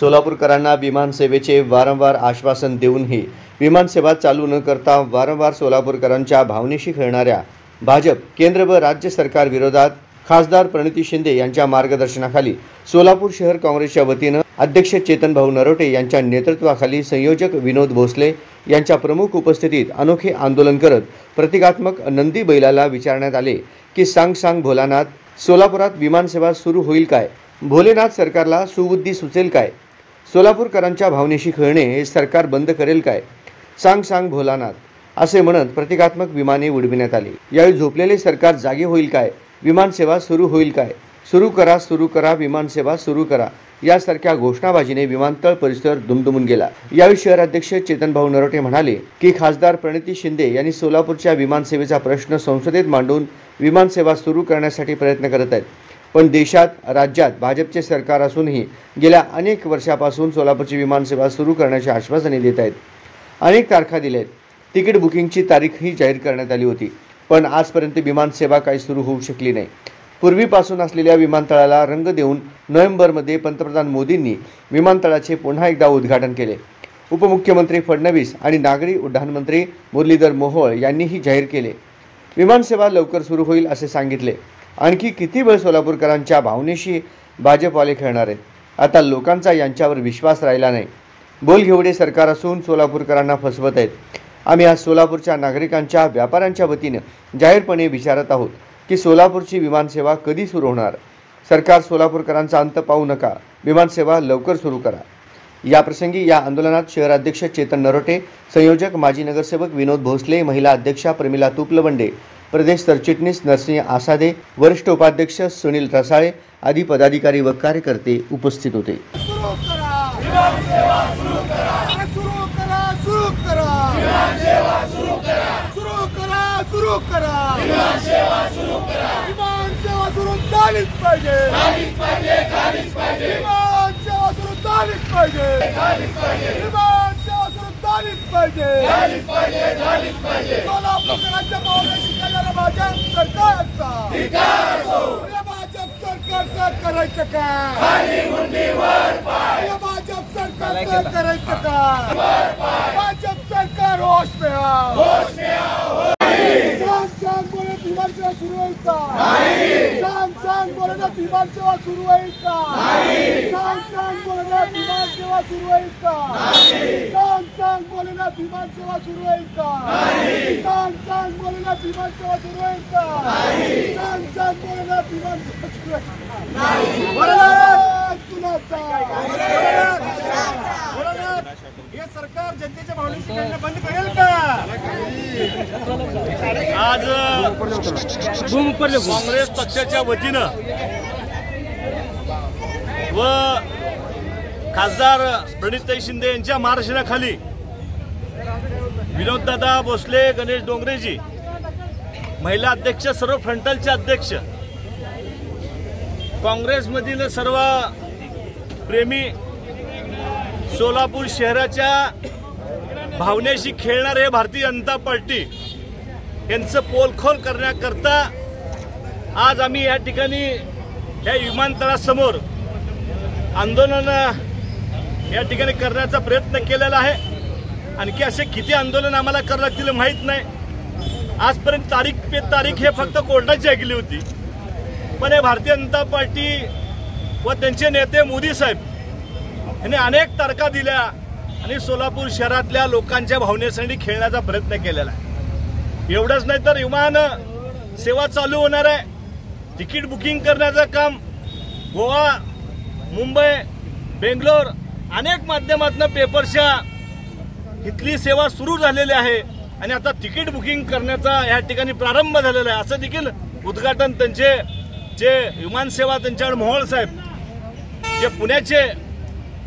सोलापूरकरांना विमानसेवेचे वारंवार आश्वासन देऊनही विमानसेवा चालू न करता वारंवार सोलापूरकरांच्या भावनेशी खेळणाऱ्या भाजप केंद्र व राज्य सरकार विरोधात खासदार प्रणिती शिंदे यांच्या मार्गदर्शनाखाली सोलापूर शहर काँग्रेसच्या वतीने अध्यक्ष चेतन भाऊ नरोटे यांच्या नेतृत्वाखाली संयोजक विनोद भोसले यांच्या प्रमुख उपस्थितीत अनोखे आंदोलन करत प्रतिकात्मक नंदी बैलाला विचारण्यात आले की सांग सांग भोलानाथ, सोलापुरात विमानसेवा सुरू होईल काय? भोलेनाथ सरकारला सुबुद्धी सुचेल काय? सोलापूरकरांच्या भावनेशी खेळणे हे सरकार बंद करेल काय? सांग सांग भोलानाथ असे म्हणत प्रतिकात्मक विमाने उडविण्यात आली। यावेळी झोपलेले सरकार जागे होईल काय? विमानसेवा सुरू होईल काय? सुरू करा विमानसेवा सुरू करा यासारख्या घोषणाबाजीने विमानतळ परिसर दुमदुमून गेला। यावेळी शहर अध्यक्ष चेतन भाऊ नरोटे म्हणाले की खासदार प्रणिती शिंदे यांनी सोलापूरच्या विमानसेवेचा प्रश्न संसदेत मांडून विमानसेवा सुरू करण्यासाठी प्रयत्न करत आहेत, पण देशात राज्यात भाजपचे सरकार असूनही गेल्या अनेक वर्षापासून सोलापूरची विमानसेवा सुरू करण्याची आश्वासने देत आहेत। अनेक तारखा दिल्या आहेत, तिकीट बुकिंगची तारीखही जाहीर करण्यात आली होती, पण आजपर्यंत विमानसेवा काही सुरू होऊ शकली नाही। पूर्वीपासून असलेल्या विमानतळाला रंग देऊन नोव्हेंबरमध्ये पंतप्रधान मोदींनी विमानतळाचे पुन्हा एकदा उद्घाटन केले। उपमुख्यमंत्री फडणवीस आणि नागरी उड्डाण मंत्री मुरलीधर मोहोळ यांनीही जाहीर केले, विमानसेवा लवकर सुरू होईल असे सांगितले। आणखी किती वेळ सोलापूरकरांच्या भावनेशी भाजपवाले खेळणार आहेत? आता लोकांचा यांच्यावर विश्वास राहिला नाही। बोलघेवडे सरकार असून सोलापूरकरांना फसवत आहेत। आम्ही आज सोलापूरच्या नागरिकांच्या व्यापाऱ्यांच्या वतीने जाहीरपणे विचारत आहोत की सोलापूरची विमानसेवा कधी सुरू होणार? सरकार सोलापूरकरांचा अंत पाहू नका, विमानसेवा लवकर सुरू करा। या प्रसंगी या आंदोलनात शहर अध्यक्ष चेतन नरोटे, संयोजक माजी नगरसेवक विनोद भोसले, महिला अध्यक्षा प्रमिला तुपलवंडे, प्रदेश सरचिटणीस नरसिंह आसादे, वरिष्ठ उपाध्यक्ष सुनील रसाळे आदी पदाधिकारी व कार्यकर्ते उपस्थित होते। करायचं का? भाजप सरकार करायचं का? भाजप सरकार होश में आओ। सांग बोले विमानसेवा सुरू होईल का? सांग बोले ना विमानसेवा सुरू होईल का? सांग बोले ना विमानसेवा सुरू होईल का? सांग बोले ना विमानसेवा सुरू होईल का? सांग बोले ना विमानसेवा सुरू होईल का? सांग बोले ना विमानसेवा सुरू होईल हे सरकार जनतेच्या भावनेशी खेळणं बंद करेल का? आज काँग्रेस पक्षाच्या वतीनं व खासदार प्रणिती शिंदे यांच्या मार्गदर्शनाखाली विनोददादा भोसले, गणेश डोंगरेजी, महिला अध्यक्ष, सर्व फ्रंटलचे अध्यक्ष, काँग्रेसमधील सर्व प्रेमी, सोलापूर शहराच्या भावनेशी खेळणारे भारतीय जनता पार्टी यांचं पोलखोल करण्याकरता आज आम्ही या ठिकाणी या विमानतळासमोर आंदोलन या ठिकाणी करण्याचा प्रयत्न केलेला आहे। आणखी असे किती आंदोलन आम्हाला करावं लागतील माहीत नाही। आजपर्यंत तारीख पे तारीख हे फक्त कोर्टाची ऐकली होती, पण हे भारतीय जनता पार्टी व त्यांचे नेते मोदी साहेब यांनी अनेक तारखा दिल्या आणि सोलापूर शहरातल्या लोकांच्या भावनेसाठी खेळण्याचा प्रयत्न केलेला आहे। एवढंच नाही तर विमान सेवा चालू होणार आहे, तिकीट बुकिंग करण्याचं काम गोवा, मुंबई, बेंगलोर अनेक माध्यमातून पेपर्सच्या इथली सेवा सुरू झालेली आहे आणि आता तिकीट बुकिंग करण्याचा या ठिकाणी प्रारंभ झालेला आहे। असं देखील उद्घाटन त्यांचे जे विमानसेवा त्यांच्याकडे मोहोळ साहेब जे पुण्याचे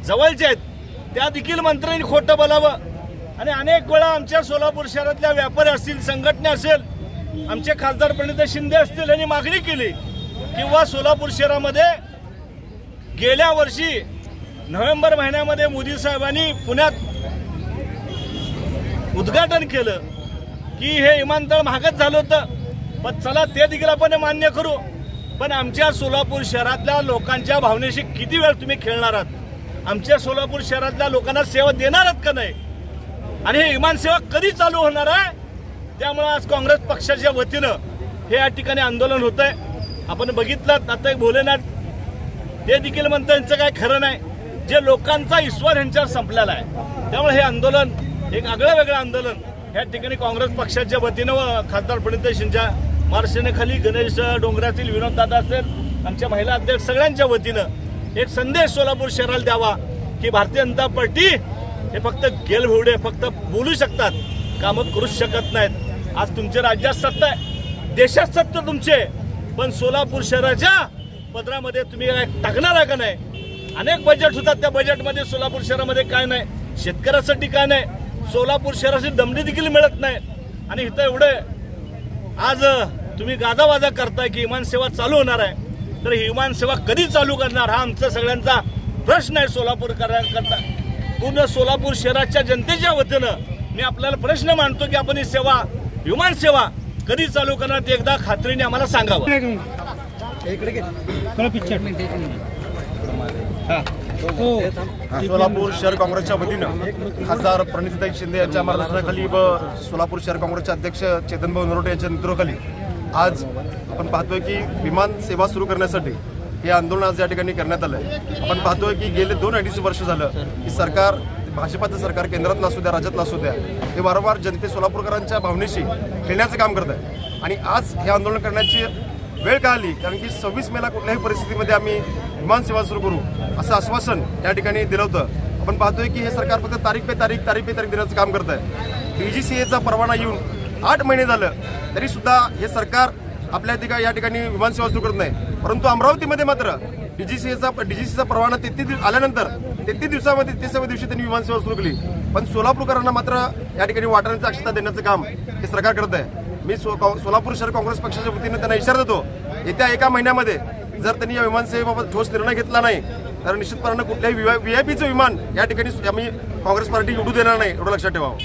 जवळचे आहेत त्या देखील मंत्र्यांनी खोटं बोलावं आणि अनेक वेळा आमच्या सोलापूर शहरातल्या व्यापारी असतील, संघटना असेल, आमचे खासदार प्रणिती शिंदे असतील यांनी मागणी केली किंवा सोलापूर शहरामध्ये गेल्या वर्षी नोव्हेंबर महिन्यामध्ये मोदी साहेबांनी पुण्यात उद्घाटन केलं की हे विमानतळ महागच झालं होतं, पण चला ते देखील आपण मान्य करू, पण आमच्या सोलापूर शहरातल्या लोकांच्या भावनेशी किती वेळ तुम्ही खेळणार आहात? आमच्या सोलापूर शहरातल्या लोकांना सेवा देणार आहेत का नाही आणि हे विमान सेवा कधी चालू होणार आहे। त्यामुळे आज काँग्रेस पक्षाच्या वतीनं हे या ठिकाणी आंदोलन होत आहे। आपण बघितलं आता एक भोलेनाथ ते देखील म्हणतात यांचं काय खरं नाही, जे लोकांचा ईश्वर यांच्यावर संपलेला आहे। त्यामुळे हे आंदोलन एक आगळं वेगळं आंदोलन या ठिकाणी काँग्रेस पक्षाच्या वतीनं व खासदार प्रणितीशींच्या मार्गदर्शनाखाली गणेश डोंगरातील विनोददादा असेल, आमच्या महिला अध्यक्ष सगळ्यांच्या वतीनं एक संदेश सोलापूर शहराला द्यावा की भारतीय जनता पार्टी हे फक्त गेलभेवडे फक्त बोलू शकतात, कामं करूच शकत नाहीत। आज तुमच्या राज्यात सत्ता आहे, देशात सत्ता तुमचे, पण सोलापूर शहराच्या पदरामध्ये तुम्ही काय टाकणार आहे का नाही। अनेक बजेट होतात, त्या बजेटमध्ये सोलापूर शहरामध्ये काय नाही, शेतकऱ्यासाठी काय नाही, सोलापूर शहराची दमडी देखील मिळत नाही। आणि इथं एवढे आज तुम्ही गाजावाजा करताय की विमान सेवा चालू होणार आहे, तर ही विमान सेवा कधी चालू करणार हा आमचा सगळ्यांचा प्रश्न आहे। सोलापूरकरांकरता पूर्ण सोलापूर शहराच्या जनतेच्या वतीनं मी आपल्याला प्रश्न मांडतो की आपण ही सेवा विमान सेवा कधी चालू करणार ते एकदा खात्रीने आम्हाला सांगावं। सोलापूर शहर काँग्रेसच्या वतीनं खासदार प्रणितीताई शिंदे यांच्या मार्गदर्शनाखाली व सोलापूर शहर काँग्रेसचे अध्यक्ष चेतनभाऊ नरोटे यांच्या नेतृत्वाखाली आज आपण पाहतोय की विमान सेवा सुरू करण्यासाठी हे आंदोलन आज या ठिकाणी करण्यात आलं आहे। आपण पाहतोय की गेले 2-2.5 वर्ष झालं की सरकार, भाजपाचं सरकार केंद्रातलं असू द्या राज्यातलं असू द्या, हे वारंवार जनते सोलापूरकरांच्या भावनेशी खेळण्याचं काम करत आहे। आणि आज हे आंदोलन करण्याची वेळ का आली, कारण की 26 मेला कुठल्याही परिस्थितीमध्ये आम्ही विमान सेवा सुरू करू असं आश्वासन या ठिकाणी दिलं होतं। आपण पाहतोय की हे सरकार फक्त तारीख पे तारीख देण्याचं काम करत आहे। DGCAचा परवाना येऊन 8 महिने झालं तरी सुद्धा हे सरकार आपल्या या ठिकाणी विमान सेवा सुरू करत नाही। परंतु अमरावतीमध्ये मात्र DGCAचा परवाना 33 आल्यानंतर 33 दिवसामध्ये 33व्या दिवशी त्यांनी विमान सेवा सुरू केली। पण सोलापूरकरांना मात्र या ठिकाणी वाटाण्याची अक्षता देण्याचं काम हे सरकार करत आहे। मी सोलापूर शहर काँग्रेस पक्षाच्या वतीने त्यांना इशारा देतो, येत्या 1 महिन्यामध्ये जर त्यांनी या विमान सेवेबाबत ठोस निर्णय घेतला नाही तर निश्चितपणे कुठल्याही VIPचं विमान या ठिकाणी आम्ही काँग्रेस पार्टी उडू देणार नाही, एवढं लक्षात ठेवावं।